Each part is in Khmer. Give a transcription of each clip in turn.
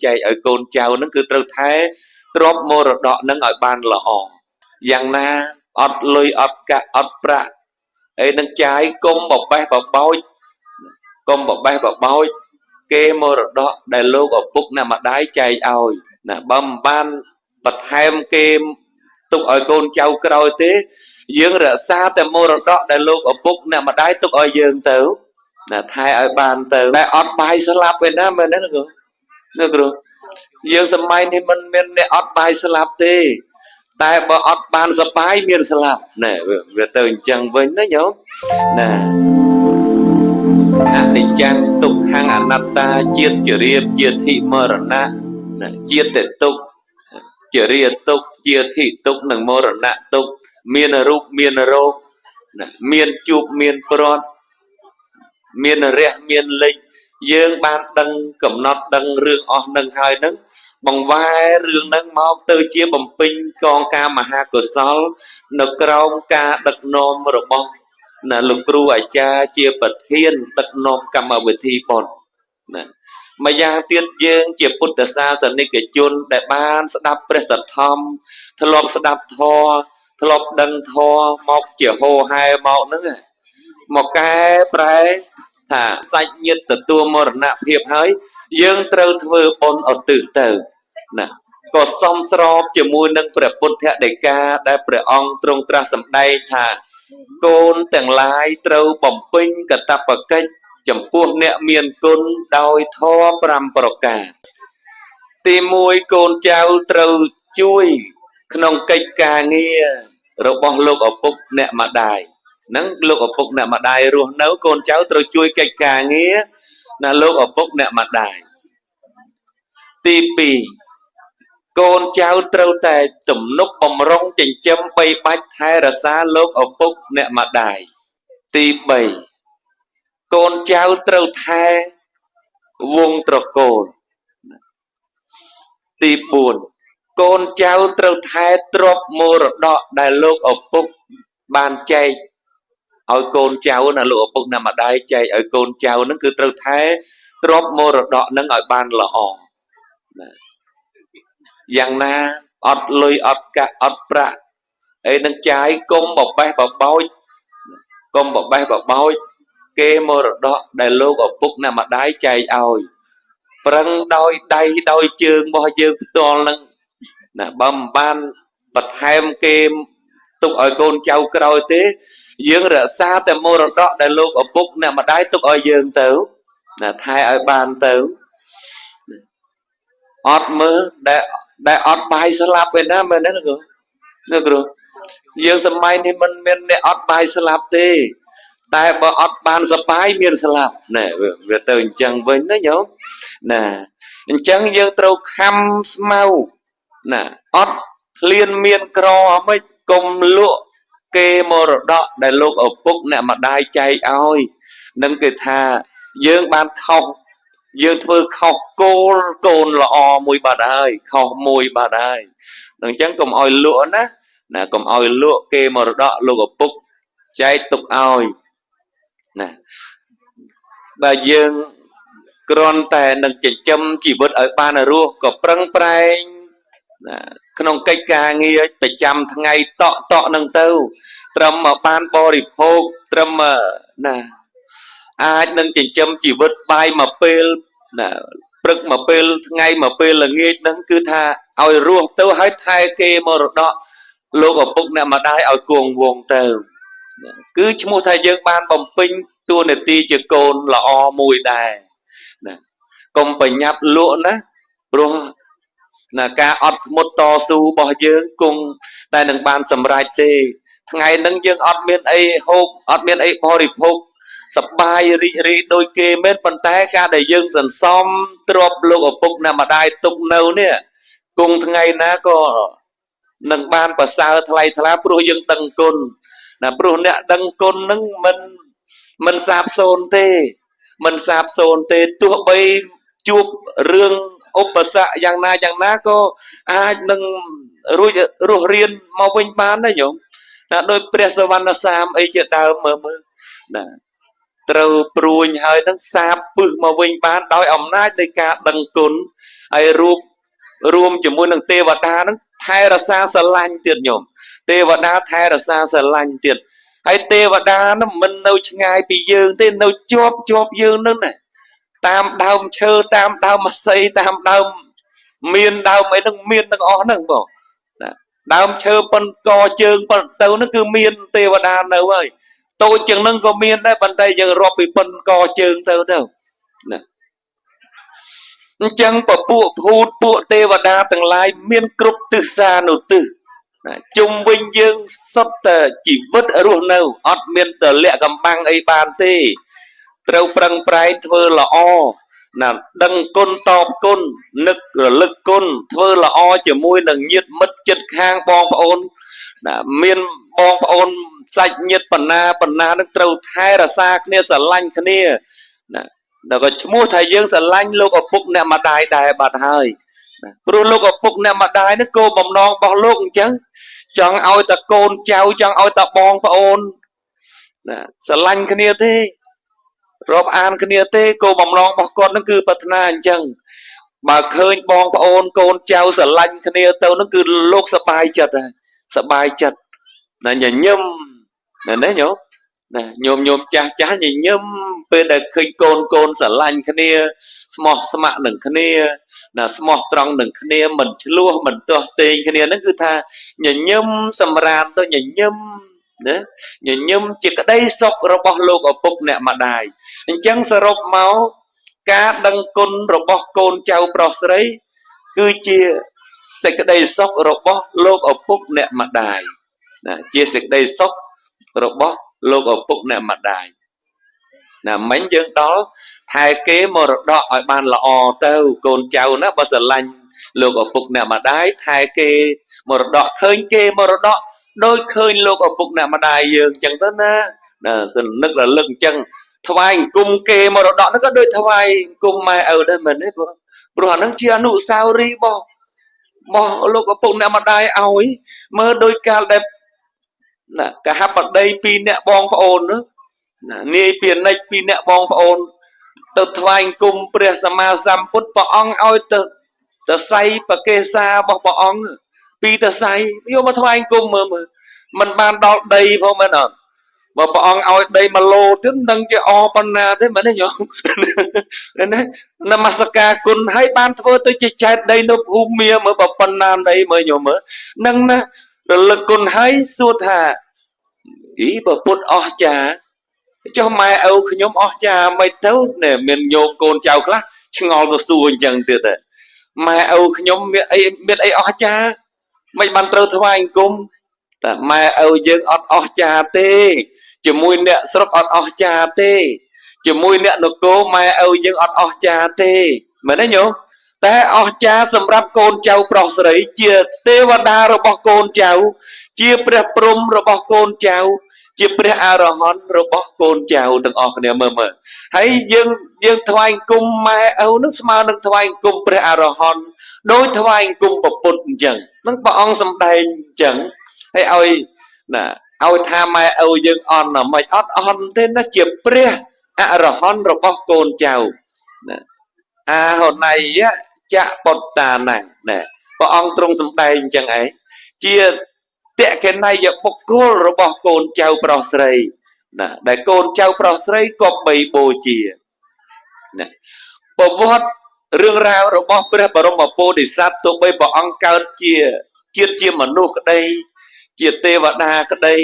ចែកឲ្យកូនចៅហ្នឹងគឺត្រូវថែទ្រព្យមរតកហ្នឹងឲ្យបានល្អយ៉ាងណាអត់លុយអត់កាក់អត់ប្រាក់អីនឹងចាយកុំបបេះបបោចកុំបបេះបបោចគេមរតកដែលលោកឪពុកអ្នកម្ដាយចែកឲ្យណាបើមិនបានបន្ថែមគេទុកឲ្យកូនចៅក្រោយទេយើងរក្សាតែមរតកដែលលោកឪពុកអ្នកម្ដាយទុកឲ្យយើងទៅណាថែឲ្យបានទៅតែអត់បាយស្លាប់ឯណាមែនទេលោកគ្រូយើងសម័យនេះមិនមានអ្នកអត់បាយស្លាប់ទេតែបើអត់បានសបាយមានស្លាប់ណែវាទៅអញ្ចឹងវិញណាញោមណាអនិច្ចំទុក្ខអនត្តាជាតិជរាជាធិមរណៈជាតិទុក្ខជរាទុក្ខជាធិទុក្ខនិងមរណៈទុក្ខមានរូបមានរោគមានជួបមានព្រាត់មានរះមានលេចយើងបានដឹងកំណត់ដឹងរឿងអស់នឹងហើយនឹងបង្វែររឿងហ្នឹងមកទៅជាបំពេញកងការមហាកុសលនៅក្រោមការដឹកនាំរបស់ណាលោកគ្រូអាចារ្យជាប្រធានដឹកនាំកម្មវិធីប៉ុនណាម្យ៉ាងទៀតយើងជាពុទ្ធសាសនិកជនដែលបានស្ដាប់ព្រះសទ្ធំធ្លាប់ស្ដាប់ធម៌ធ្លាប់ដឹងធម៌មកជាហោហែមកហ្នឹងមកកែប្រែថាសាច់ញាតិទទួលមរណភាពហើយយើងត្រូវធ្វើបុណ្យឧទ្ទិសទៅណាក៏សមស្របជាមួយនឹងព្រះពុទ្ធដីកាដែលព្រះអង្គទ្រង់ត្រាស់សម្ដែងថាកូនទាំងឡាយត្រូវបំពេញកតបកិច្ចចំពោះអ្នកមានគុណដោយធម៌5ប្រការទី1កូនចៅត្រូវជួយក្នុងកិច្ចការងាររបស់លោកឪពុកអ្នកម្ដាយហ្នឹងលោកឪពុកអ្នកម្ដាយរស់នៅកូនចៅត្រូវជួយកិច្ចការងារណាលោកឪពុកអ្នកម្ដាយទី2កូនចៅត្រូវតែទំនុកបំរុងចិញ្ចឹមបីបាច់ថែរក្សាលោកឪពុកអ្នកម្ដាយទី3កូនចៅត្រូវថែវងត្រកូលទី4កូនចៅត្រូវថែទ្រព្យមរតកដែលលោកឪពុកបានចែកឲ្យកូនចៅណាលោកឪពុកអ្នកម្ដាយចែកឲ្យកូនចៅហ្នឹងគឺត្រូវថែទ្រព្យមរតកហ្នឹងឲ្យបានល្អណាយ៉ាងណាអត់លុយអត់កាក់អត់ប្រាក់អីនឹងចាយកុំបបេះបបោចកុំបបេះបបោចគេមរតកដែលលោកឪពុកអ្នកម្ដាយចែកឲ្យប្រឹងដោយដៃដោយជើងរបស់យើងផ្ទាល់ហ្នឹងណាបើមិនបានបន្ថែមគេទុកឲ្យកូនចៅក្រោយទេយើងរក្សាតែមរតកដែលលោកឪពុកអ្នកម្ដាយទុកឲ្យយើងទៅណាថែឲ្យបានទៅអត់មើលដែលអត់បាយស្លាប់ឯណាមែនទេលោកគ្រូយើងសម័យនេះមិនមានអ្នកអត់បាយស្លាប់ទេតែបើអត់បានសបាយមានស្លាប់ណែវាទៅអញ្ចឹងវិញណាញោមណាអញ្ចឹងយើងត្រូវខំស្មៅណាអត់ឃ្លានមានក្រអីមិនកុំលក់គេមរតកដែលលោកឪពុកអ្នកម្ដាយចែកឲ្យនឹងគេថាយើងបានខុសយើងធ្វើខុសគោលកូនល្អមួយបាត់ហើយខុសមួយបាត់ហើយអញ្ចឹងកុំឲ្យលក់ណាកុំឲ្យលក់គេមរតកលោកឪពុកចែកទុកឲ្យណាបើយើងគ្រាន់តែនឹងចិញ្ចឹមជីវិតឲ្យបានរស់ក៏ប្រឹងប្រែងណាក្នុងកិច្ចការងារប្រចាំថ្ងៃតក់នឹងទៅត្រឹមមកបានបរិភោគត្រឹមណាអាចនឹងចិញ្ចឹមជីវិតបាយមួយពេលណាព្រឹកមួយពេលថ្ងៃមួយពេលល្ងាចហ្នឹងគឺថាឲ្យរស់ទៅឲ្យថែគេមរតកលោកឪពុកអ្នកម្ដាយឲ្យគង់វង្សទៅគឺឈ្មោះថាយើងបានបំពេញតួនាទីជាកូនល្អមួយដែរណាកុំប្រញាប់លក់ណាព្រោះណាការអត់ធ្មត់តស៊ូរបស់យើងគង់តែនឹងបានសម្រេចទេថ្ងៃហ្នឹងយើងអត់មានអីហូបអត់មានអីបរិភោគសប្បាយរីករាយដូចគេមែនប៉ុន្តែការដែលយើងសន្សំទ្រព្យលោកឪពុកអ្នកម្ដាយទុកនៅនេះគង់ថ្ងៃណាក៏នឹងបានប្រសើរថ្លៃថ្លាព្រោះយើងដឹងគុណណាព្រោះអ្នកដឹងគុណហ្នឹងមិនសាបសូន្យទេមិនសាបសូន្យទេទោះបីជួបរឿងឧបសគ្គយ៉ាងណាក៏អាចនឹងរួចរស់រៀនមកវិញបានដែរញោមណាដោយព្រះសវណ្ណសាមអីជាដើមមើលណាត្រូវព្រួញហើយនឹងសាបពឹសមកវិញបានដោយអំណាចនៃការដឹងគុណ ai rùm chỉ muốn đằng tê và đá nó thay ra xa xa lanh tiệt nhổm tê và đá thay ra xa xa lanh tiệt hay tê và đá nó mình đâu ngay bị dương tên đâu chóp dương nữa này tam đau chơ tam đau mà xây tam đau miên đau mấy đằng miên đằng ó đằng bỏ đau chơ phân co chương phân tàu nó cứ miên tê và đá đâu ơi tôi chừng nâng có miên đấy bàn tay giờ rộp bị phân co chương tàu đâu chẳng bỏ bộ tê và đá tầng lai miên cục từ xa nụ tử chung vinh dương sắp chỉ vứt ở ruộng nào ọt miên tờ lẹ cầm băng ấy bàn tê trâu prăng prai thơ là o nè đăng côn tọp côn nực lực côn thơ là o chỉ môi đằng nhiệt mất chất khang bong ôn miên bong ôn sạch nhiệt phần na nó trâu thay là xa kia sờ lanh kia đó có mua thầy dương sờ lanh lúc ở bụng nè mà đài bạt hơi rồi lúc ở bụng nè mà đài nó cô bầm non bao lúc chứ chẳng ao ta côn cháu chẳng ao ta bong ôn sờ lanh kia thế rộp an kia thế cô bầm non bao con nó cứ bật na chẳng mà khơi bong ôn côn cháu sờ lanh kia tao nó cứ lúc sờ bài chật là nhà nhâm là đấy nhở nhôm cha nhìn nhâm bên đây khơi côn sờ lanh kia smart đừng kia là smart trong đừng kia mình lúa mình to tiền kia nó cứ tha nhà nhâm sầm ran tôi nhà nhâm đấy nhà nhâm chỉ có đây sọc robot lục ở bụng nè mà đài chẳng sờ rộp máu cá đăng côn robot côn trâu prosray cứ chia sẽ cái đây sọc robot lục ở bụng nè mà đài chia sẻ đây sọc robot lục ở bụng nè mà đài là mấy dương đó thay kế mờ đỏ ở bàn là o tao côn trâu nó bao giờ lành lục ở bụng nè mà đái thay kế mờ đỏ khơi kế mờ đỏ đôi khơi lục ở bụng nè mà đài dương chẳng tới na dần nước là lưng chân thoai cung kê mờ đỏ nó có đôi thoai cung mai ở đây mình đấy bro nó chia nụ sao ri bo lục ở bụng nè mà đài áo mơ đôi ca đẹp cả hấp ở đây pin nè bong ôn nữa ni tiền này pin nè bong ôn từ thoại cùng pre sama samput bong oi từ say và kê sa bong pi từ say yêu mà thoại cùng mà mình ban đo đây không mà nè mà bong oi đây mà lô tiếng đăng cái o panna thế mà đấy nhở nên namasaka kun hai ban thôi tôi chỉ chạy đây nó mía mà bọc panna đây mới nhở mà nâng na lực kun hai suốt hà ý bà bút o cha cho mai âu nhóm o cha mày thấu nè mình nhôm côn chào khác ngon và xua chẳng tuyệt đấy mai âu nhóm biết ấy o cha mày ban trâu thôi anh cung mai âu dương o cha tê chỉ mùi nè sốc o cha tê chỉ mùi nè nó cố mai âu dương o cha tê mà đấy nhổ té o cha sầm rap côn chào prosray chia tê và đa rồi bỏ côn chào chia pre prom rồi bỏ côn chào chia pre arahon rồi bỏ côn chào từng ở này mờ thấy dương thoại cung mai âu nước smao nước thoại cung pre arahon đối thoại cung bậc bụt chẳng nước bỏ on sầm đầy chẳng thấy ơi nè ơi tham mai âu dương on là mày on thế nó chia pre arahon rồi bỏ côn chào hôm nay á chạ bột tà này nè bỏ on trong sầm đầy chẳng ấy chia tệ cái này giờ bọc cô rồi bỏ côn trao prosray nè để côn trao prosray có bảy bồ chìa nè bỏ vót rương rào rồi bỏ pre bỏ mà bồ để sát tụ bây bỏ ăn cao chia mà nô cái đây chia tê và đa cái đây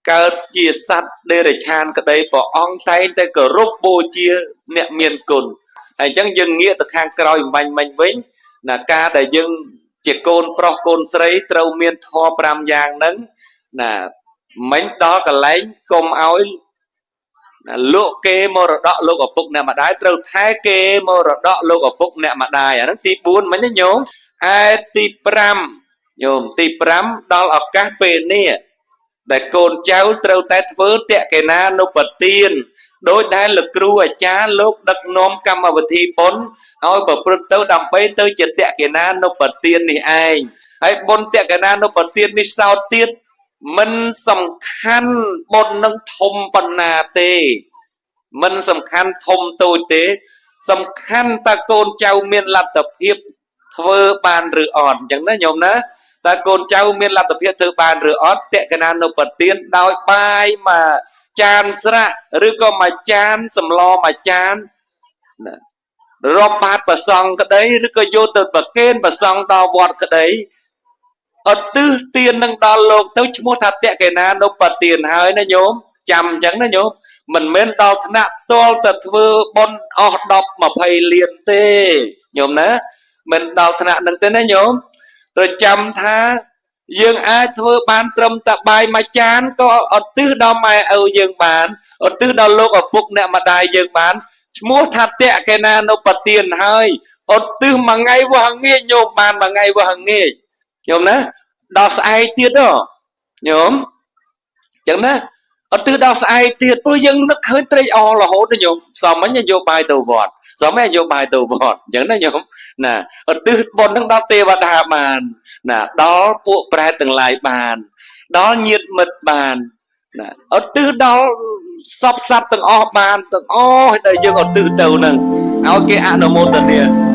cao chia sát đây để chan cái đây bỏ ăn tay cờ rốt bồ chia nè miền cồn anh chẳng dừng nghĩa từ hàng còi mạnh vĩnh là ca để dừng chỉ côn pro côn sấy trâu miên thò pram giang nấng nè mấy đó cả lấy công áo lụa kê mô rồi đọ lụa ở bụng nè mà đái trâu thái kê mô rồi đọ lụa ở bụng nè mà đài nó tí buôn mấy nó nhôm ai tí pram nhôm tí pram đó là các bên nè để côn cháu trâu tét vớ tẹt cái na nô bật tiên đối đai lực cru ở cha lúc đất nôm cam mà vật thi bốn ôi bờ prut tớ đầm bay tớ chật tẹt cái na nô bật tiên thì ai ấy bốn tẹt cái na nô bật tiên đi sao tiết mình sầm khăn bốn nâng thông phần nà tê mình sầm khăn thông tôi tế សំខាន់តើកូនចៅមានលទ្ធភាពធ្វើបានឬអត់អញ្ចឹងណាញោមណាតើកូនចៅមានលទ្ធភាពធ្វើបានឬអត់តេកណានៅប្រទៀនដោយបាយមកចានស្រាក់ឬក៏មួយចានសម្លមួយចានណារាប់បាតប្រសង់ក្តីឬក៏យកទៅប្រគេនប្រសង់ដល់វត្តក្តីឧទ្ទិសទាននឹងដល់លោកទៅឈ្មោះថាតេកេណានុបទានហើយណាញោមចាំអញ្ចឹងណាញោមមិនមែនដល់ថ្នាក់តលទៅធ្វើបុណ្យអស់10 20លានទេញោមណាមិនដល់ថ្នាក់នឹងទេណាញោមត្រូវចាំថាយើងអាចធ្វើបានត្រឹមតែបាយមួយចានក៏ឧទ្ទិសដល់ម៉ែឪយើងបានឧទ្ទិសដល់លោកឪពុកអ្នកម្ដាយយើងបានឈ្មោះថាតេកេណានុបទានហើយឧទ្ទិសមួយថ្ងៃវោះងាយញោមបានមួយថ្ងៃវោះងាយញោមណាដល់ស្អែកទៀតញោមចឹងណាឧទ្ទិសដល់ស្អែកទៀតព្រោះយើងនឹកឃើញត្រេកអររហូតណាញោមសមមិញយកបាយទៅវត្តសមមិញយកបាយទៅវត្តចឹងណាញោមណាឧទ្ទិសបុណ្យនឹងដល់ទេវតាបានណាដល់ពួកប្រែតទាំងឡាយបានដល់ញាតិមិត្តបានណាឧទ្ទិសដល់សពសត្វទាំងអស់បានទាំងអស់ដែលយើងឧទ្ទិសទៅនឹងឲ្យគេអនុមោទនា